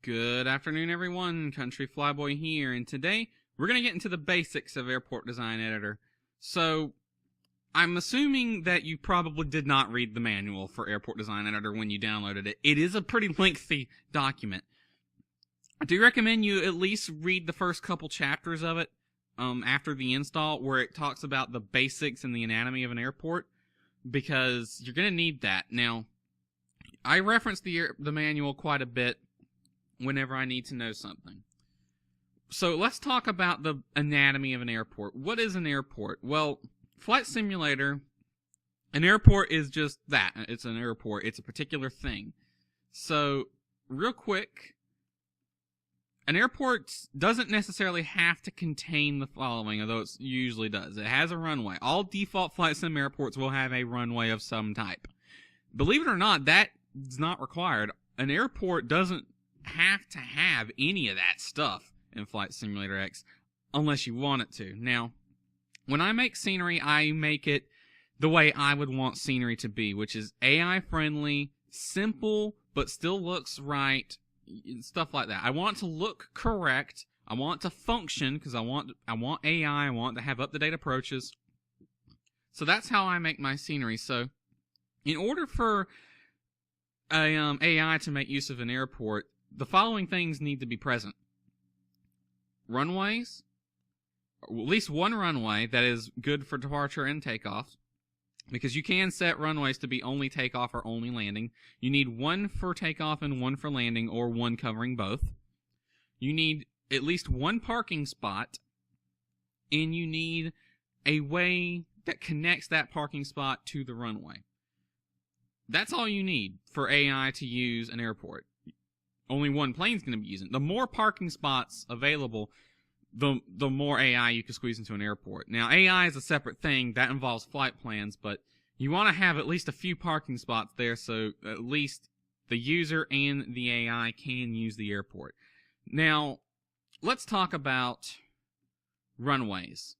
Good afternoon, everyone. Country Flyboy here, and today we're going to get into the basics of Airport Design Editor. So, I'm assuming that you probably did not read the manual for Airport Design Editor when you downloaded it. It is a pretty lengthy document. I do recommend you at least read the first couple chapters of it after the install, where it talks about the basics and the anatomy of an airport, because you're going to need that. Now, I reference the manual quite a bit whenever I need to know something. So let's talk about the anatomy of an airport. What is an airport? Well, Flight Simulator, an airport is just that. It's an airport. It's a particular thing. So, real quick, an airport doesn't necessarily have to contain the following, although it usually does. It has a runway. All default flight sim airports will have a runway of some type. Believe it or not, that is not required. An airport doesn't have to have any of that stuff in Flight Simulator X unless you want it to. Now, when I make scenery, I make it the way I would want scenery to be, which is AI friendly, simple, but still looks right, stuff like that. I want to look correct. I want to function because I want AI. I want to have up-to-date approaches. So that's how I make my scenery. So in order for AI to make use of an airport, the following things need to be present. Runways, or at least one runway that is good for departure and takeoff, because you can set runways to be only takeoff or only landing. You need one for takeoff and one for landing, or one covering both. You need at least one parking spot, and you need a way that connects that parking spot to the runway. That's all you need for AI to use an airport. Only one plane's going to be using it. The more parking spots available, the more AI you can squeeze into an airport. Now, AI is a separate thing. That involves flight plans, but you want to have at least a few parking spots there so at least the user and the AI can use the airport. Now, let's talk about runways.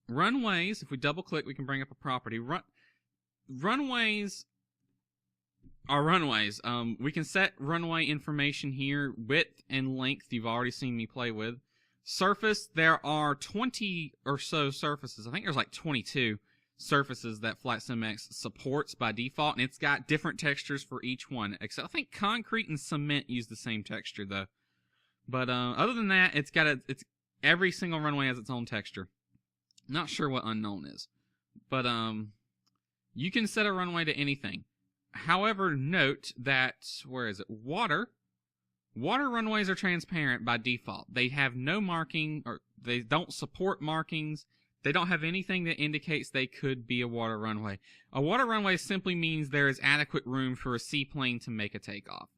Runways, if we double-click, we can bring up a property. Runways are runways. We can set runway information here, width and length you've already seen me play with. Surface, there are 20 or so surfaces. I think there's like 22 surfaces that Flight Sim X supports by default, and it's got different textures for each one. Except I think concrete and cement use the same texture though. But other than that, it's every single runway has its own texture. Not sure what unknown is. But you can set a runway to anything. However, note that, where is it? Water runways are transparent by default. They have no marking, or they don't support markings. They don't have anything that indicates they could be a water runway. A water runway simply means there is adequate room for a seaplane to make a takeoff.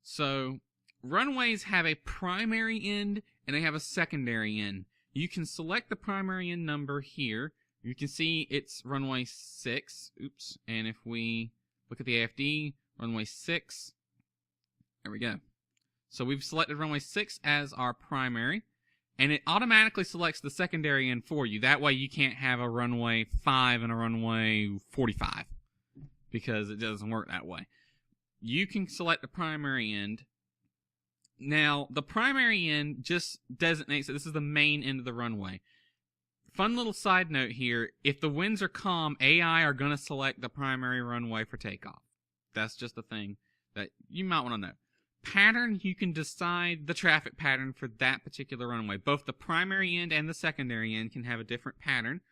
So, runways have a primary end and they have a secondary end. You can select the primary end number here. You can see it's runway 6. Oops. And if we look at the AFD, runway 6. There we go. So we've selected runway 6 as our primary. And it automatically selects the secondary end for you. That way you can't have a runway 5 and a runway 45. Because it doesn't work that way. You can select the primary end. Now, the primary end just designates that this is the main end of the runway. Fun little side note here, if the winds are calm, AI are going to select the primary runway for takeoff. That's just a thing that you might want to know. Pattern, you can decide the traffic pattern for that particular runway. Both the primary end and the secondary end can have a different pattern.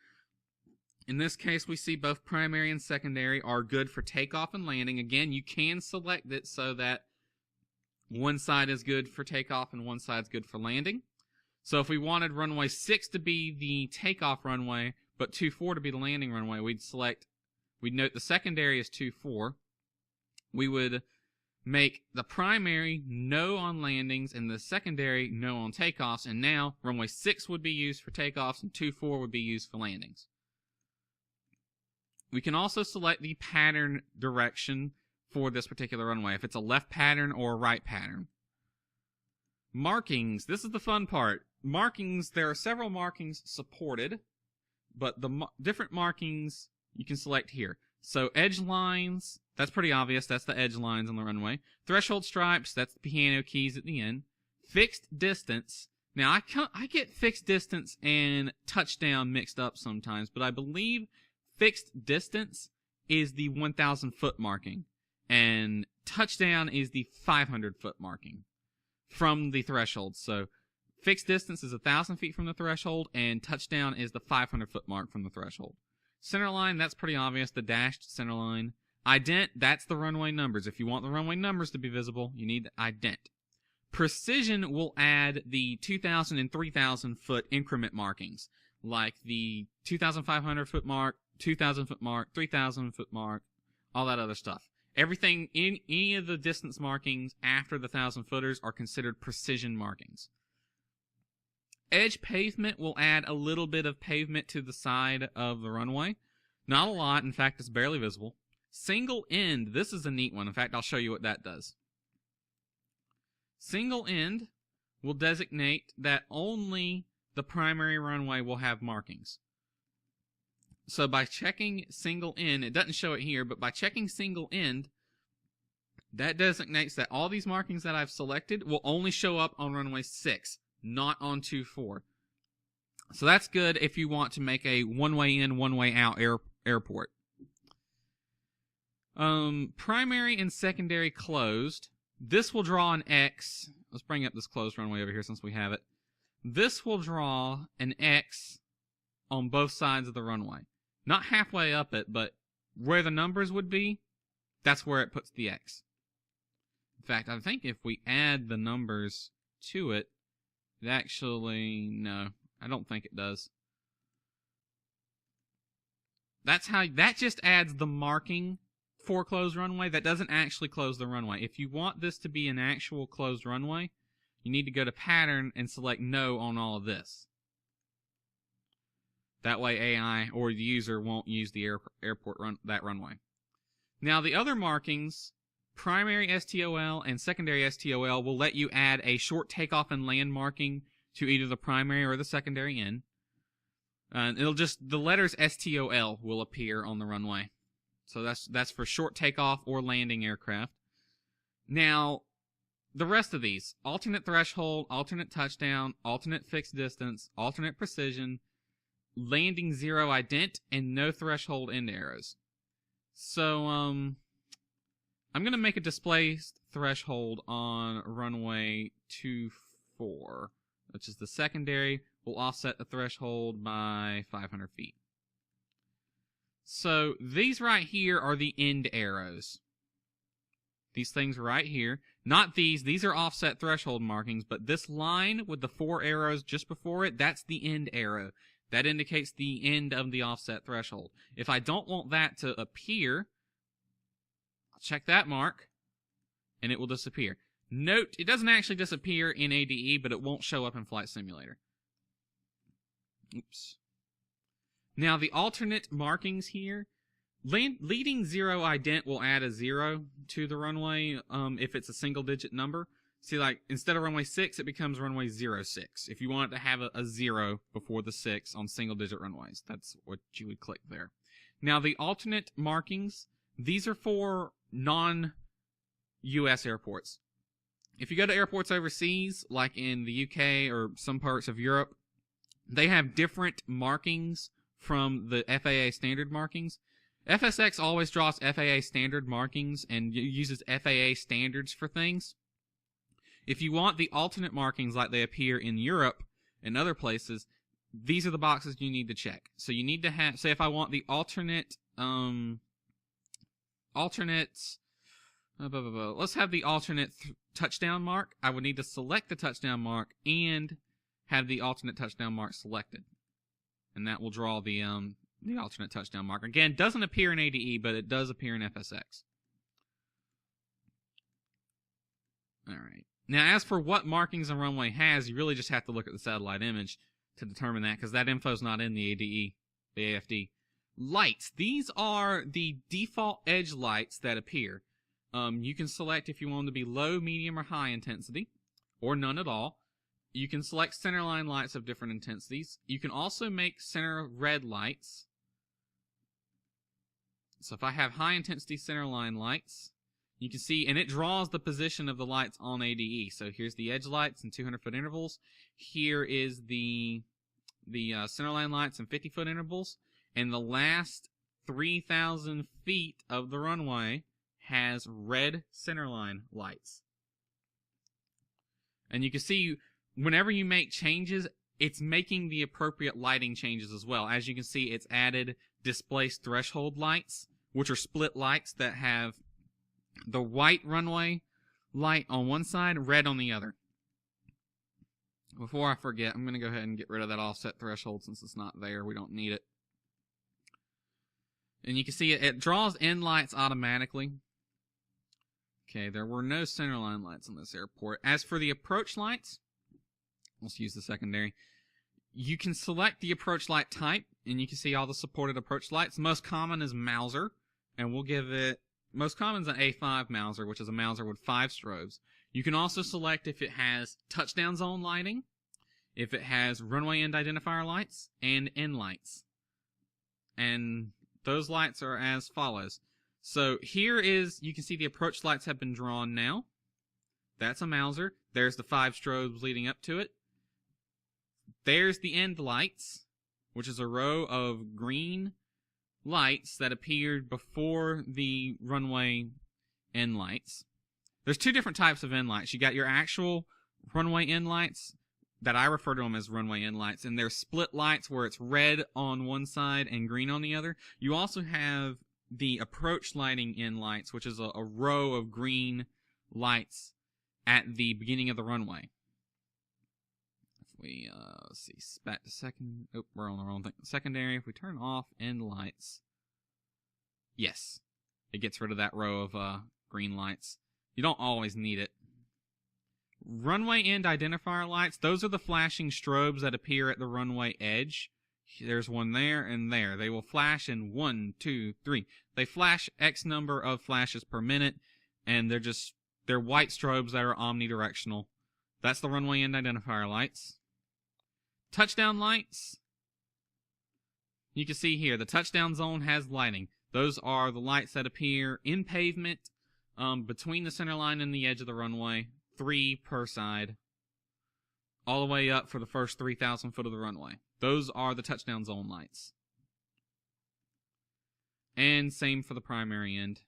In this case, we see both primary and secondary are good for takeoff and landing. Again, you can select it so that one side is good for takeoff and one side is good for landing. So if we wanted runway 6 to be the takeoff runway, but 24 to be the landing runway, we'd note the secondary is 24. We would make the primary no on landings and the secondary no on takeoffs, and now runway 6 would be used for takeoffs and 24 would be used for landings. We can also select the pattern direction for this particular runway, if it's a left pattern or a right pattern. Markings, this is the fun part. Markings, there are several markings supported, but the different markings you can select here. So edge lines, That's pretty obvious. That's the edge lines on the runway. Threshold stripes, that's the piano keys at the end. Fixed distance. Now, I get fixed distance and touchdown mixed up sometimes, but I believe fixed distance is the 1,000 foot marking, and touchdown is the 500 foot marking from the threshold. So fixed distance is 1,000 feet from the threshold, and touchdown is the 500 foot mark from the threshold. Center line, that's pretty obvious, the dashed center line. Ident, that's the runway numbers. If you want the runway numbers to be visible, you need ident. Precision will add the 2,000 and 3,000 foot increment markings, like the 2,500 foot mark, 2,000 foot mark, 3,000 foot mark, all that other stuff. Everything in any of the distance markings after the 1,000 footers are considered precision markings. Edge pavement will add a little bit of pavement to the side of the runway. Not a lot, in fact, it's barely visible. Single end, this is a neat one. In fact, I'll show you what that does. Single end will designate that only the primary runway will have markings. So by checking single end, it doesn't show it here, but by checking single end, that designates that all these markings that I've selected will only show up on runway 6, not on 24. So that's good if you want to make a one-way in, one-way out airport. Primary and secondary closed. This will draw an X. Let's bring up this closed runway over here since we have it. This will draw an X on both sides of the runway. Not halfway up it, but where the numbers would be, that's where it puts the X. In fact, I think if we add the numbers to it, it actually, no, I don't think it does. That's how, that just adds the marking for closed runway. That doesn't actually close the runway. If you want this to be an actual closed runway, you need to go to pattern and select no on all of this. That way AI or the user won't use the airport that runway. Now the other markings, primary STOL and secondary STOL, will let you add a short takeoff and land marking to either the primary or the secondary end. It'll just, the letters STOL will appear on the runway. So that's for short takeoff or landing aircraft. Now, the rest of these, alternate threshold, alternate touchdown, alternate fixed distance, alternate precision, landing zero ident, and no threshold end arrows. So, I'm going to make a display threshold on runway 24, which is the secondary. We'll offset the threshold by 500 feet. So these right here are the end arrows. These things right here. Not these are offset threshold markings, but this line with the 4 arrows just before it, that's the end arrow. That indicates the end of the offset threshold. If I don't want that to appear, I'll check that mark, and it will disappear. Note, it doesn't actually disappear in ADE, but it won't show up in Flight Simulator. Oops. Now, the alternate markings here, leading zero ident will add a 0 to the runway if it's a single-digit number. See, like, instead of runway 6, it becomes runway 06. If you want it to have a 0 before the 6 on single-digit runways, that's what you would click there. Now, the alternate markings, these are for non-US airports. If you go to airports overseas, like in the UK or some parts of Europe, they have different markings from the FAA standard markings. FSX always draws FAA standard markings and uses FAA standards for things. If you want the alternate markings like they appear in Europe and other places, these are the boxes you need to check. So you need to have, say if I want the let's have the alternate touchdown mark, I would need to select the touchdown mark and have the alternate touchdown mark selected. And that will draw the alternate touchdown mark. Again, doesn't appear in ADE, but it does appear in FSX. Alright. Now, as for what markings a runway has, you really just have to look at the satellite image to determine that, because that info is not in the ADE, the AFD. Lights. These are the default edge lights that appear. You can select if you want them to be low, medium, or high intensity, or none at all. You can select centerline lights of different intensities. You can also make center red lights. So if I have high intensity centerline lights, you can see, and it draws the position of the lights on ADE. So here's the edge lights in 200-foot intervals. Here is the centerline lights in 50-foot intervals. And the last 3,000 feet of the runway has red centerline lights. And you can see, whenever you make changes, it's making the appropriate lighting changes as well. As you can see, it's added displaced threshold lights, which are split lights that have the white runway light on one side, red on the other. Before I forget, I'm going to go ahead and get rid of that offset threshold since it's not there. We don't need it. And you can see it draws end lights automatically. Okay, there were no centerline lights on this airport. As for the approach lights, let's use the secondary. You can select the approach light type, and you can see all the supported approach lights. Most common is Mauser, and we'll give it... Most common is an A5 Mauser, which is a Mauser with 5 strobes. You can also select if it has touchdown zone lighting, if it has runway end identifier lights, and end lights. And those lights are as follows. So here is, you can see the approach lights have been drawn now. That's a Mauser. There's the 5 strobes leading up to it. There's the end lights, which is a row of green lights that appeared before the runway end lights. There's 2 different types of end lights. You got your actual runway end lights, that I refer to them as runway end lights, and they're split lights where it's red on one side and green on the other. You also have the approach lighting end lights, which is a row of green lights at the beginning of the runway. If we, let's see, back to second, oh, we're on the wrong thing. Secondary, if we turn off end lights, yes, it gets rid of that row of green lights. You don't always need it. Runway end identifier lights, those are the flashing strobes that appear at the runway edge. There's one there and there. They will flash in 1, 2, 3. They flash X number of flashes per minute, and they're white strobes that are omnidirectional. That's the runway end identifier lights. Touchdown lights. You can see here, the touchdown zone has lighting. Those are the lights that appear in pavement, between the center line and the edge of the runway. 3 per side, all the way up for the first 3,000 foot of the runway. Those are the touchdown zone lights. And same for the primary end.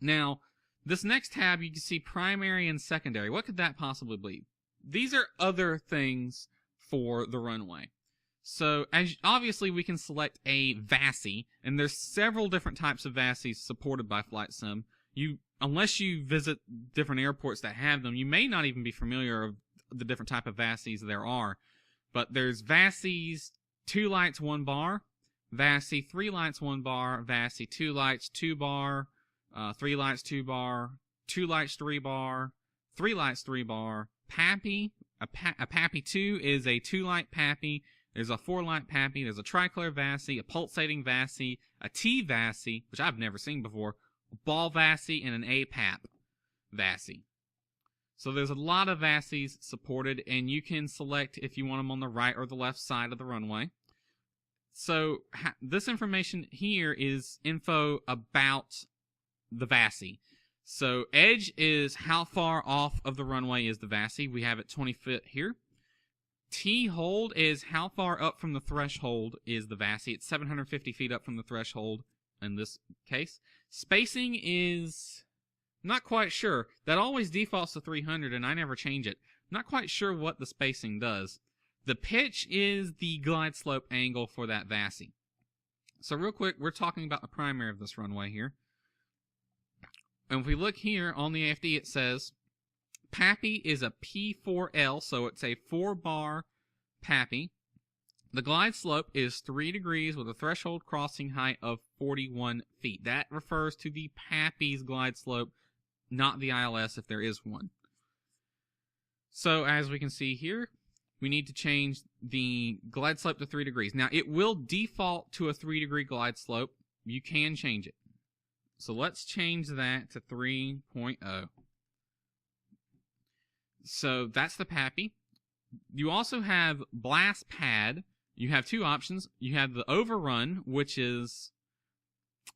Now, this next tab, you can see primary and secondary. What could that possibly be? These are other things for the runway. So, obviously, we can select a VASI, and there's several different types of VASIs supported by Flight Sim. Unless you visit different airports that have them, you may not even be familiar with the different type of VASIs there are. But there's VASIs 2 lights 1 bar, VASI 3 lights 1 bar, VASI 2 lights 2 bar, 3 lights 2 bar, 2 lights 3 bar, 3 lights 3 bar, PAPI. A PAPI 2 is a 2 light PAPI. There's a 4 light PAPI. There's a tricolor VASI, a pulsating VASI, a T VASI, which I've never seen before, a ball VASI, and an APAP VASI. So there's a lot of VASIs supported, and you can select if you want them on the right or the left side of the runway. So this information here is info about the VASI. So edge is how far off of the runway is the VASI. We have it 20 feet here. T hold is how far up from the threshold is the VASI. It's 750 feet up from the threshold in this case. Spacing is not quite sure. That always defaults to 300 and I never change it. Not quite sure what the spacing does. The pitch is the glide slope angle for that VASI. So real quick, we're talking about the primary of this runway here. And if we look here on the AFD, it says PAPI is a P4L, so it's a 4-bar PAPI. The glide slope is 3 degrees with a threshold crossing height of 41 feet. That refers to the PAPI's glide slope, not the ILS if there is one. So as we can see here, we need to change the glide slope to 3 degrees. Now, it will default to a 3-degree glide slope. You can change it. So let's change that to 3.0. So that's the PAPI. You also have blast pad. You have 2 options. You have the overrun, which is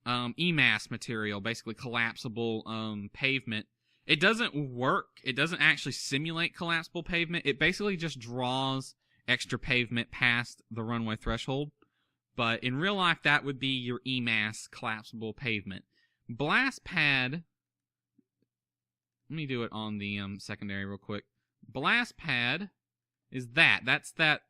EMAS material, basically collapsible pavement. It doesn't work. It doesn't actually simulate collapsible pavement. It basically just draws extra pavement past the runway threshold. But in real life, that would be your EMAS collapsible pavement. Blast pad, let me do it on the secondary real quick. Blast pad is that. That's that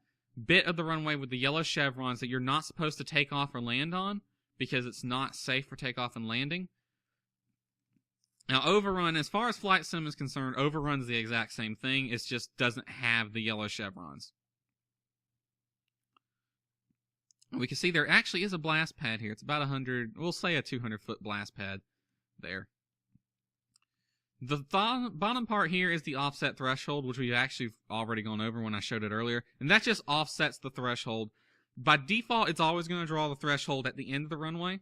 bit of the runway with the yellow chevrons that you're not supposed to take off or land on because it's not safe for takeoff and landing. Now, Overrun, as far as Flight Sim is concerned, Overrun's the exact same thing. It just doesn't have the yellow chevrons. We can see there actually is a blast pad here. It's about 100, we'll say a 200-foot blast pad there. The bottom part here is the offset threshold, which we've actually already gone over when I showed it earlier. And that just offsets the threshold. By default, it's always going to draw the threshold at the end of the runway,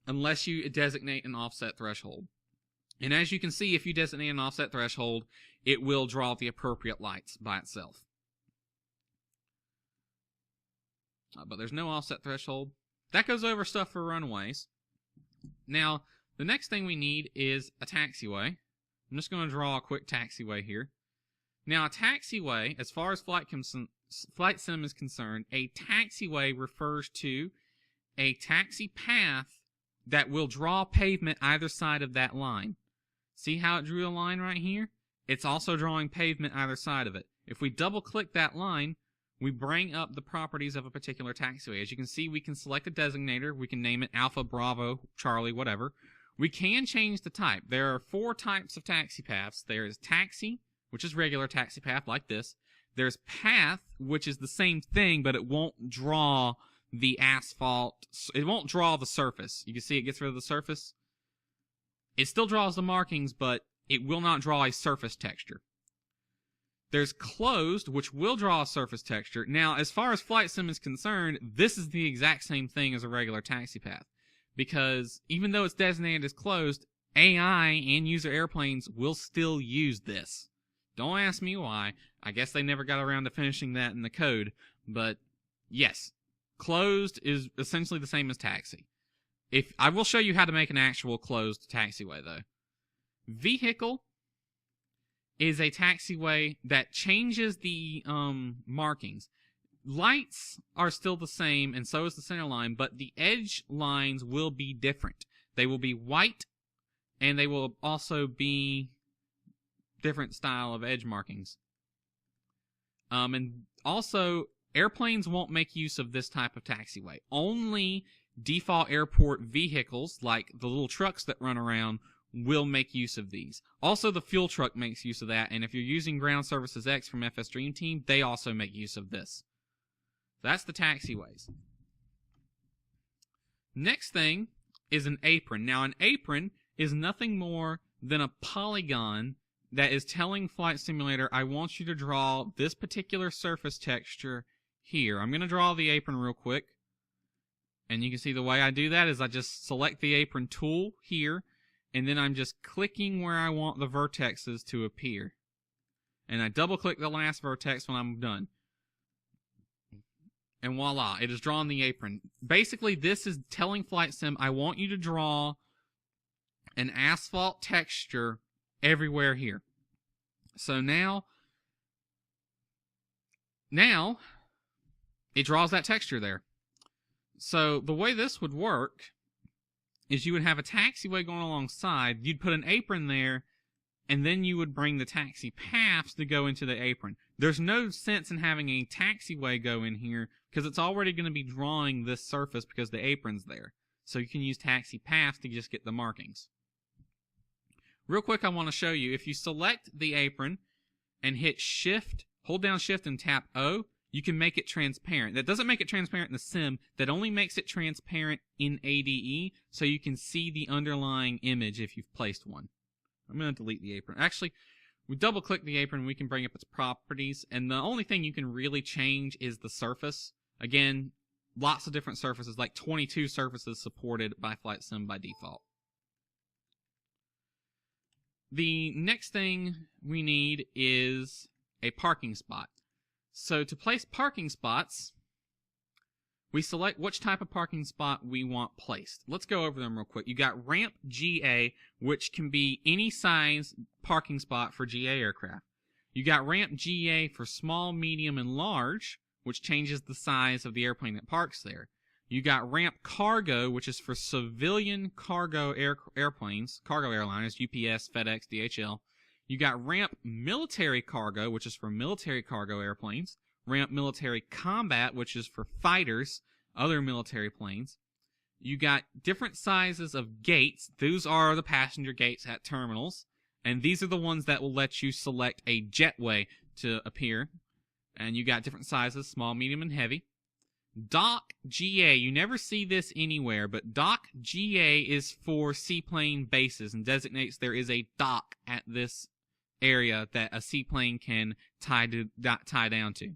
unless you designate an offset threshold. And as you can see, if you designate an offset threshold, it will draw the appropriate lights by itself. But there's no offset threshold. That goes over stuff for runways. Now, the next thing we need is a taxiway. I'm just going to draw a quick taxiway here. Now, a taxiway, as far as Flight Sim is concerned, a taxiway refers to a taxi path that will draw pavement either side of that line. See how it drew a line right here? It's also drawing pavement either side of it. If we double-click that line, we bring up the properties of a particular taxiway. As you can see, we can select a designator. We can name it Alpha, Bravo, Charlie, whatever. We can change the type. There are 4 types of taxi paths. There is taxi, which is regular taxi path like this. There's path, which is the same thing, but it won't draw the asphalt. It won't draw the surface. You can see it gets rid of the surface. It still draws the markings, but it will not draw a surface texture. There's closed, which will draw a surface texture. Now, as far as Flight Sim is concerned, this is the exact same thing as a regular taxi path. Because even though it's designated as closed, AI and user airplanes will still use this. Don't ask me why. I guess they never got around to finishing that in the code. But yes, closed is essentially the same as taxi. I will show you how to make an actual closed taxiway, though. Vehicle is a taxiway that changes the markings. Lights are still the same, and so is the center line, but the edge lines will be different. They will be white, and they will also be different style of edge markings. And also, airplanes won't make use of this type of taxiway. Only default airport vehicles, like the little trucks that run around, will make use of these. Also, the fuel truck makes use of that, and if you're using Ground Services X from FS Dream Team, they also make use of this. That's the taxiways. Next thing is an apron. Now, an apron is nothing more than a polygon that is telling Flight Simulator, I want you to draw this particular surface texture here. I'm going to draw the apron real quick. And you can see the way I do that is I just select the apron tool here, and then I'm just clicking where I want the vertexes to appear. And I double-click the last vertex when I'm done. And voila, it has drawn the apron. Basically, this is telling Flight Sim, I want you to draw an asphalt texture everywhere here. So now it draws that texture there. So the way this would work is you would have a taxiway going alongside, you'd put an apron there, and then you would bring the taxi paths to go into the apron. There's no sense in having a taxiway go in here because it's already going to be drawing this surface because the apron's there. So you can use taxi paths to just get the markings. Real quick, I want to show you, if you select the apron and hit Shift, hold down Shift and tap O, you can make it transparent. That doesn't make it transparent in the sim, that only makes it transparent in ADE, so you can see the underlying image if you've placed one. I'm going to delete the apron. Actually, we double-click the apron, we can bring up its properties, and the only thing you can really change is the surface. Again, lots of different surfaces, like 22 surfaces supported by Flight Sim by default. The next thing we need is a parking spot. So to place parking spots, we select which type of parking spot we want placed. Let's go over them real quick. You got ramp GA, which can be any size parking spot for GA aircraft. You got ramp GA for small, medium, and large, which changes the size of the airplane that parks there. You got ramp cargo, which is for civilian cargo airplanes, cargo airliners, UPS, FedEx, DHL. You got ramp military cargo, which is for military cargo airplanes. Ramp military combat, which is for fighters, other military planes. You got different sizes of gates. Those are the passenger gates at terminals. And these are the ones that will let you select a jetway to appear. And you got different sizes, small, medium, and heavy. Dock GA, you never see this anywhere, but Dock GA is for seaplane bases and designates there is a dock at this area that a seaplane can tie down to.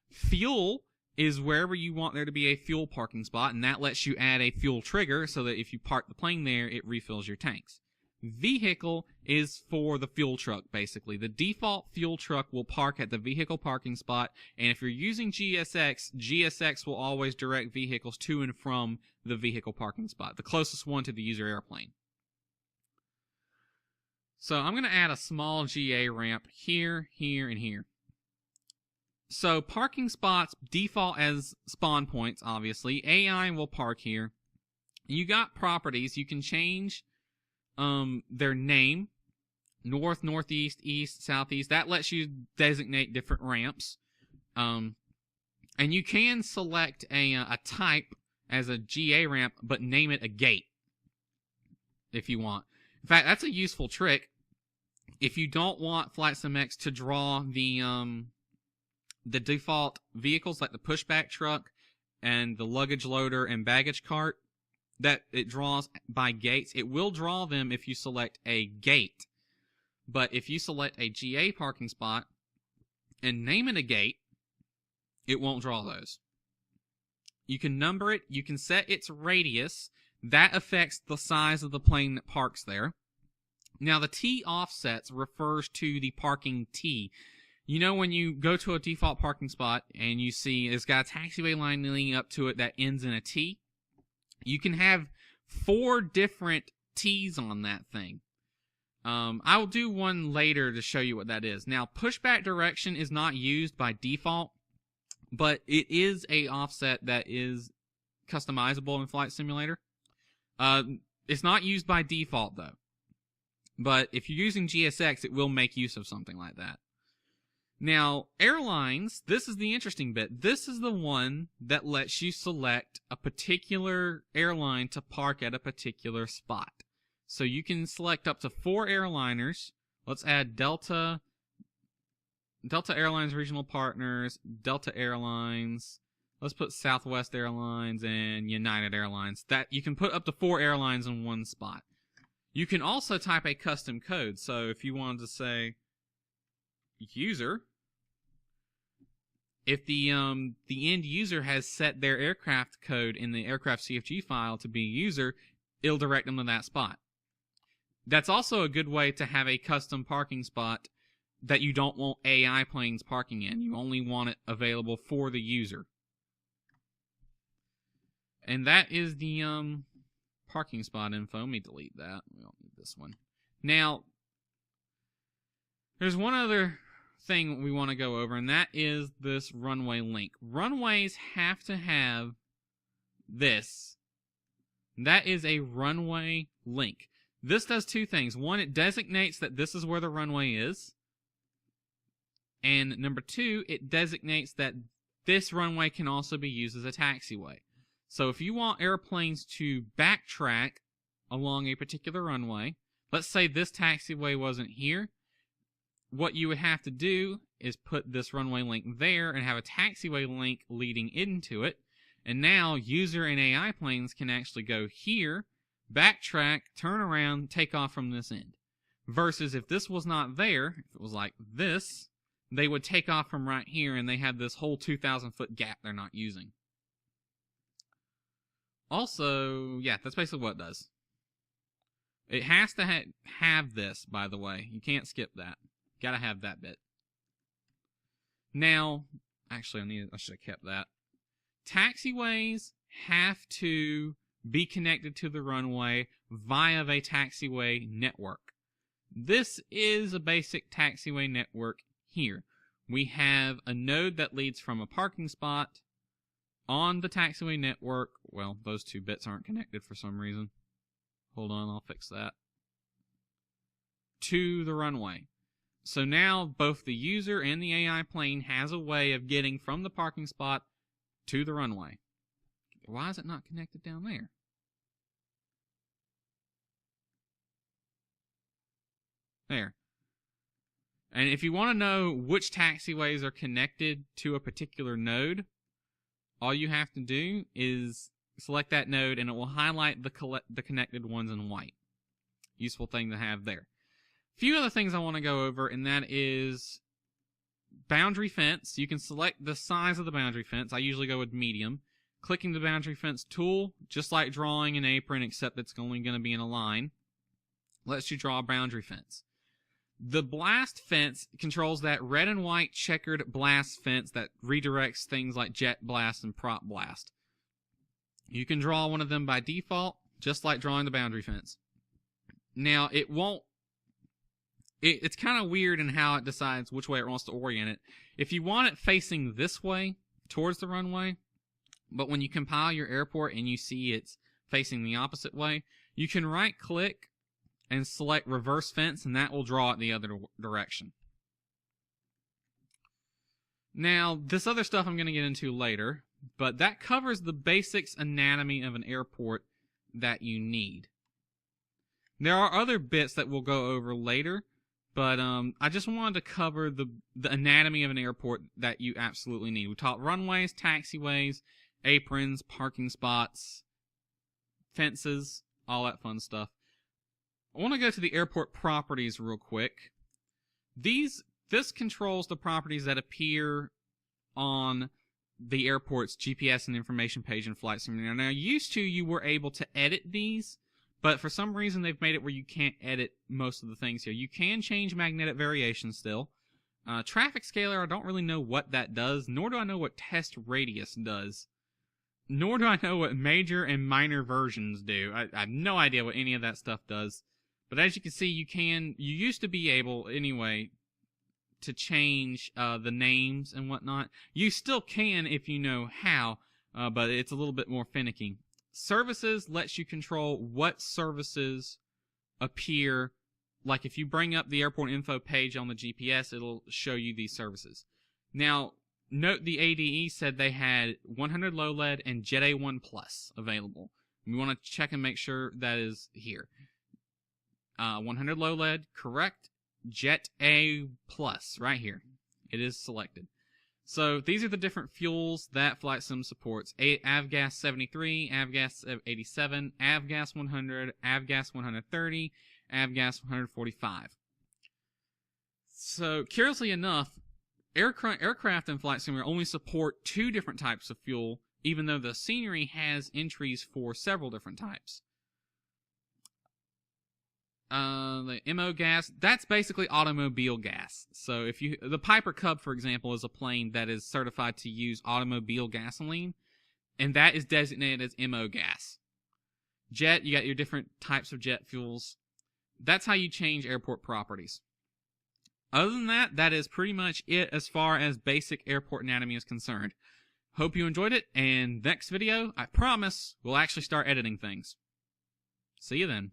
Fuel is wherever you want there to be a fuel parking spot, and that lets you add a fuel trigger so that if you park the plane there, it refills your tanks. Vehicle is for the fuel truck, basically. The default fuel truck will park at the vehicle parking spot, and if you're using GSX, GSX will always direct vehicles to and from the vehicle parking spot, the closest one to the user airplane. So I'm going to add a small GA ramp here, here, and here. So parking spots default as spawn points, obviously. AI will park here. You got properties. You can change their name, north, northeast, east, southeast. That lets you designate different ramps. And you can select a type as a GA ramp, but name it a gate if you want. In fact, that's a useful trick. If you don't want FlightSimX to draw the default vehicles like the pushback truck and the luggage loader and baggage cart, that it draws by gates. It will draw them if you select a gate. But if you select a GA parking spot and name it a gate, it won't draw those. You can number it. You can set its radius. That affects the size of the plane that parks there. Now, the T offsets refers to the parking T. You know when you go to a default parking spot and you see it's got a taxiway line leading up to it that ends in a T? You can have 4 different T's on that thing. I will do one later to show you what that is. Now, pushback direction is not used by default, but it is a offset that is customizable in Flight Simulator. It's not used by default, though. But if you're using GSX, it will make use of something like that. Now, airlines, this is the interesting bit. This is the one that lets you select a particular airline to park at a particular spot. So you can select up to 4 airliners. Let's add Delta Airlines Regional Partners, Delta Airlines. Let's put Southwest Airlines and United Airlines. That you can put up to 4 airlines in one spot. You can also type a custom code. So if you wanted to say user, if the end user has set their aircraft code in the aircraft CFG file to be user, it'll direct them to that spot. That's also a good way to have a custom parking spot that you don't want AI planes parking in. You only want it available for the user. And that is the parking spot info. Let me delete that. We don't need this one. Now, there's one other thing we want to go over, and that is this runway link. Runways have to have this. That is a runway link. This does 2 things. One, it designates that this is where the runway is. And number 2, it designates that this runway can also be used as a taxiway. So if you want airplanes to backtrack along a particular runway, let's say this taxiway wasn't here, what you would have to do is put this runway link there and have a taxiway link leading into it. And now user and AI planes can actually go here, backtrack, turn around, take off from this end. Versus if this was not there, if it was like this, they would take off from right here and they have this whole 2,000-foot gap they're not using. Also, yeah, that's basically what it does. It has to have this, by the way. You can't skip that. Gotta have that bit. Now, actually, I should have kept that. taxiways have to be connected to the runway via a taxiway network. This is a basic taxiway network here. We have a node that leads from a parking spot on the taxiway network. Well, those two bits aren't connected for some reason. Hold on, I'll fix that. To the runway. So now both the user and the AI plane has a way of getting from the parking spot to the runway. Why is it not connected down there? There. And if you want to know which taxiways are connected to a particular node, all you have to do is select that node and it will highlight the connected ones in white. Useful thing to have there. A few other things I want to go over, and that is boundary fence. You can select the size of the boundary fence. I usually go with medium. Clicking the boundary fence tool, just like drawing an apron, except it's only going to be in a line, lets you draw a boundary fence. The blast fence controls that red and white checkered blast fence that redirects things like jet blast and prop blast. You can draw one of them by default, just like drawing the boundary fence. Now, it's kind of weird in how it decides which way it wants to orient it. If you want it facing this way, towards the runway, but when you compile your airport and you see it's facing the opposite way, you can right-click and select reverse fence, and that will draw it the other direction. Now, this other stuff I'm going to get into later, but that covers the basics anatomy of an airport that you need. There are other bits that we'll go over later, but I just wanted to cover the anatomy of an airport that you absolutely need. We taught runways, taxiways, aprons, parking spots, fences, all that fun stuff. I want to go to the airport properties real quick. This controls the properties that appear on the airport's GPS and information page in Flight Simulator. Now, you were able to edit these, but for some reason they've made it where you can't edit most of the things here. You can change magnetic variation still. Traffic scaler, I don't really know what that does, nor do I know what test radius does. Nor do I know what major and minor versions do. I have no idea what any of that stuff does. But as you can see, you used to be able, anyway, to change the names and whatnot. You still can if you know how, but it's a little bit more finicky. Services lets you control what services appear. Like if you bring up the airport info page on the GPS, it'll show you these services. Now, note the ADE said they had 100 low lead and Jet A1 Plus available. We want to check and make sure that is here. 100 low lead, correct. Jet A Plus, right here. It is selected. So these are the different fuels that Flight Sim supports. Avgas 73, Avgas 87, Avgas 100, Avgas 130, Avgas 145. So, curiously enough, aircraft in Flight Simulator only support 2 different types of fuel, even though the scenery has entries for several different types. The MO gas, that's basically automobile gas. So the Piper Cub, for example, is a plane that is certified to use automobile gasoline, and that is designated as MO gas. Jet, you got your different types of jet fuels. That's how you change airport properties. Other than that, that is pretty much it as far as basic airport anatomy is concerned. Hope you enjoyed it, and next video, I promise, we'll actually start editing things. See you then.